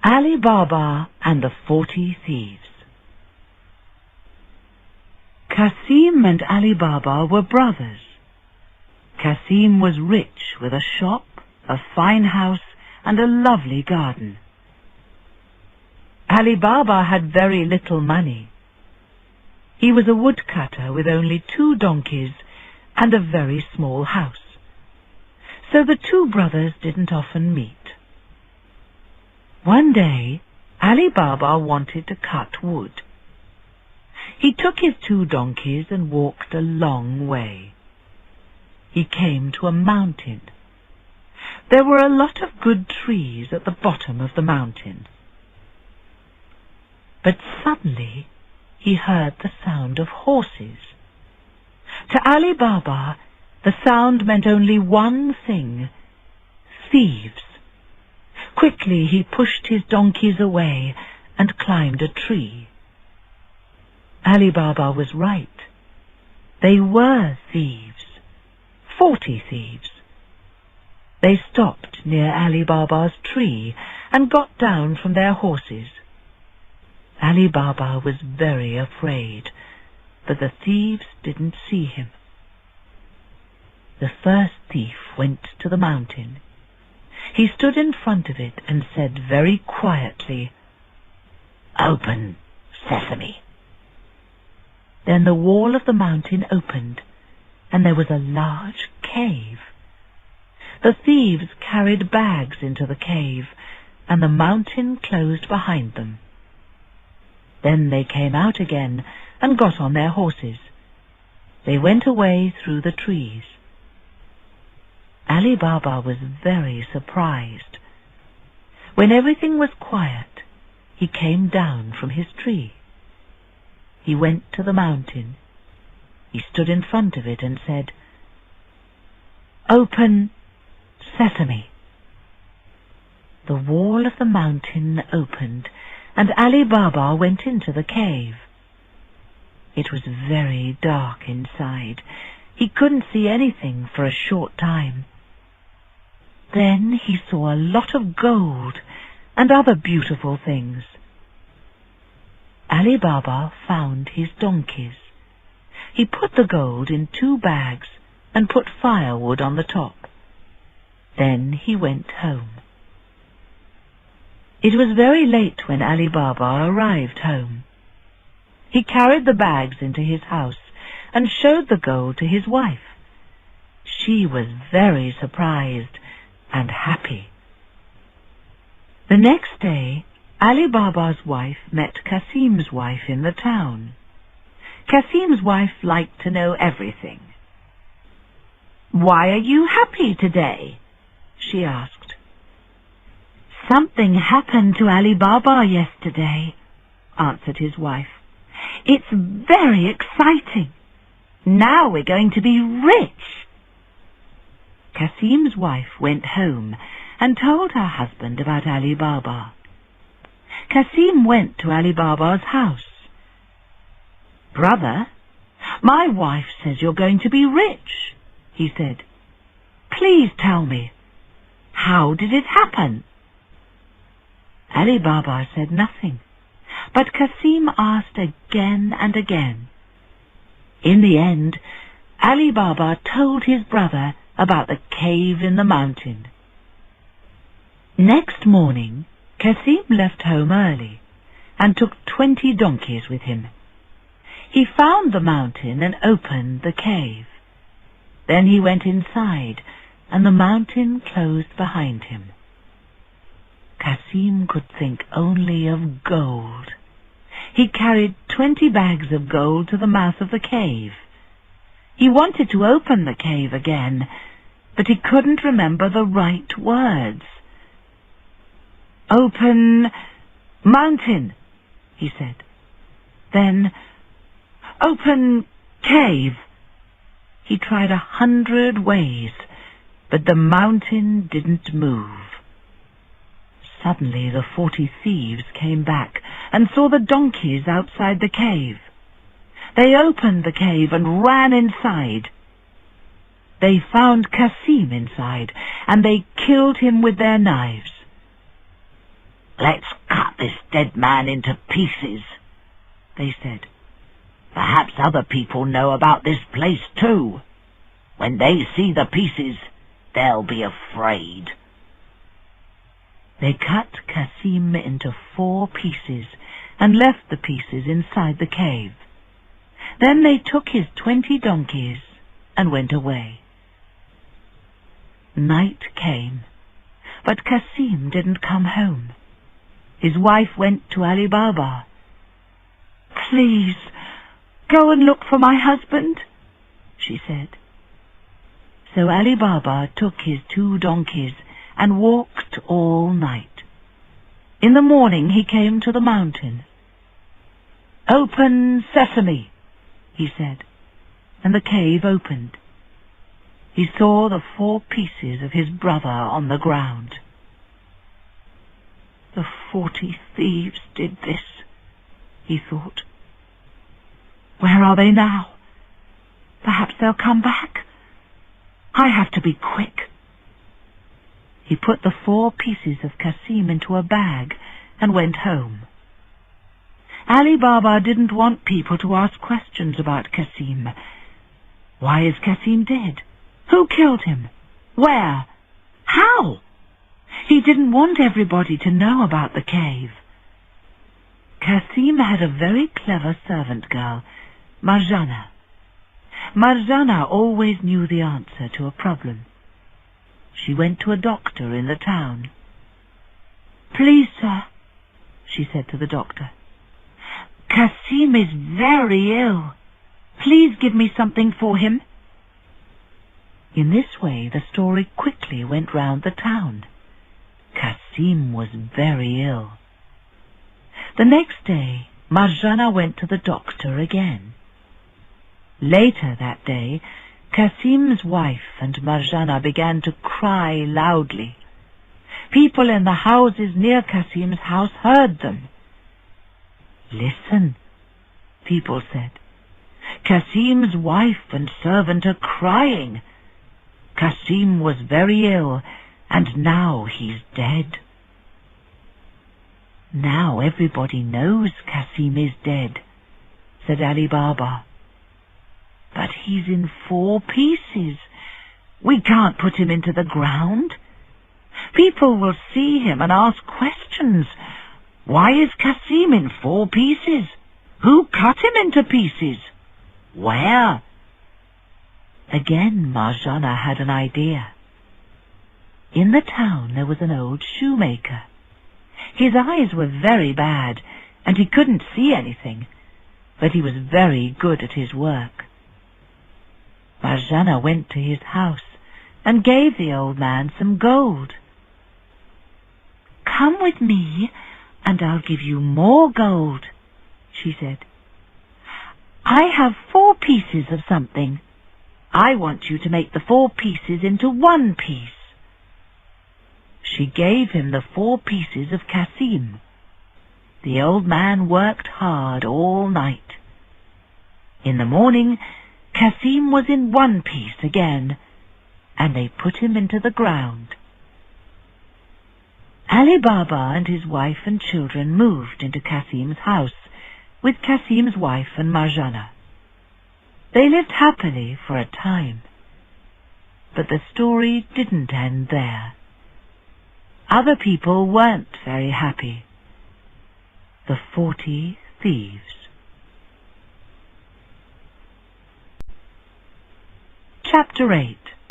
Ali Baba and the 40 Thieves. Kasim and Ali Baba were brothers. Kasim was rich with a shop, a fine house, and a lovely garden. Ali Baba had very little money. He was a woodcutter with only 2 donkeys and a very small house. So the 2 brothers didn't often meet. One day, Ali Baba wanted to cut wood. He took his 2 donkeys and walked a long way. He came to a mountain. There were a lot of good trees at the bottom of the mountain. But suddenly he heard the sound of horses. To Ali Baba, the sound meant only one thing: thieves. Quickly he pushed his donkeys away and climbed a tree. Ali Baba was right. They were thieves, 40 thieves. They stopped near Ali Baba's tree and got down from their horses. Ali Baba was very afraid, but the thieves didn't see him. The first thief went to the mountain. He stood in front of it and said very quietly, "Open, Sesame." Then the wall of the mountain opened, and there was a large cave. The thieves carried bags into the cave, and the mountain closed behind them. Then they came out again and got on their horses. They went away through the trees. Ali Baba was very surprised. When everything was quiet, he came down from his tree. He went to the mountain. He stood in front of it and said, "Open, Sesame." The wall of the mountain opened, and Ali Baba went into the cave. It was very dark inside. He couldn't see anything for a short time. Then he saw a lot of gold and other beautiful things. Ali Baba found his donkeys. He put the gold in 2 bags and put firewood on the top. Then he went home. It was very late when Ali Baba arrived home. He carried the bags into his house and showed the gold to his wife. She was very surprised and happy. The next day, Ali Baba's wife met Kasim's wife in the town. Kasim's wife liked to know everything. "Why are you happy today?" she asked. "Something happened to Ali Baba yesterday," answered his wife. "It's very exciting. Now we're going to be rich." Kasim's wife went home and told her husband about Ali Baba. Kasim went to Ali Baba's house. "Brother, my wife says you're going to be rich," he said. "Please tell me, how did it happen?" Ali Baba said nothing, but Kasim asked again and again. In the end, Ali Baba told his brother about the cave in the mountain. Next morning, Kasim left home early and took 20 donkeys with him. He found the mountain and opened the cave. Then he went inside, and the mountain closed behind him. Kasim could think only of gold. He carried 20 bags of gold to the mouth of the cave. He wanted to open the cave again, but he couldn't remember the right words. "Open mountain," he said. Then, "Open cave." He tried 100 ways, but the mountain didn't move. Suddenly the 40 thieves came back and saw the donkeys outside the cave. They opened the cave and ran inside. They found Kasim inside, and they killed him with their knives. "Let's cut this dead man into pieces," they said. "Perhaps other people know about this place too. When they see the pieces, they'll be afraid." They cut Cassim into 4 pieces and left the pieces inside the cave. Then they took his 20 donkeys and went away. Night came, but Cassim didn't come home. His wife went to Ali Baba. "Please, go and look for my husband," she said. So Ali Baba took his 2 donkeys and walked all night. In the morning he came to the mountain. "Open sesame," he said, and the cave opened. He saw the 4 pieces of his brother on the ground. "The 40 thieves did this," he thought. "Where are they now? Perhaps they'll come back. I have to be quick." He put the 4 pieces of Cassim into a bag and went home. Ali Baba didn't want people to ask questions about Cassim. Why is Cassim dead? Who killed him? Where? How? He didn't want everybody to know about the cave. Cassim had a very clever servant girl, Marjana. Marjana always knew the answer to a problem. She went to a doctor in the town. "Please, sir," she said to the doctor, "Cassim is very ill. Please give me something for him." In this way the story quickly went round the town. Cassim was very ill. The next day Marjana went to the doctor again. Later that day Cassim's wife and Marjana began to cry loudly. People in the houses near Cassim's house heard them. "Listen," people said. "Cassim's wife and servant are crying. Cassim was very ill, and now he's dead." "Now everybody knows Cassim is dead," said Ali Baba. "But he's in 4 pieces. We can't put him into the ground. People will see him and ask questions. Why is Cassim in 4 pieces? Who cut him into pieces? Where?" Again Marjana had an idea. In the town there was an old shoemaker. His eyes were very bad, and he couldn't see anything, but he was very good at his work. Marjana went to his house and gave the old man some gold. "Come with me, and I'll give you more gold," she said. "I have 4 pieces of something. I want you to make the 4 pieces into 1 piece." She gave him the 4 pieces of Cassim. The old man worked hard all night. In the morning, Cassim was in 1 piece again, and they put him into the ground. Ali Baba and his wife and children moved into Cassim's house with Cassim's wife and Marjana. They lived happily for a time, but the story didn't end there. Other people weren't very happy. The 40 Thieves. Chapter 8.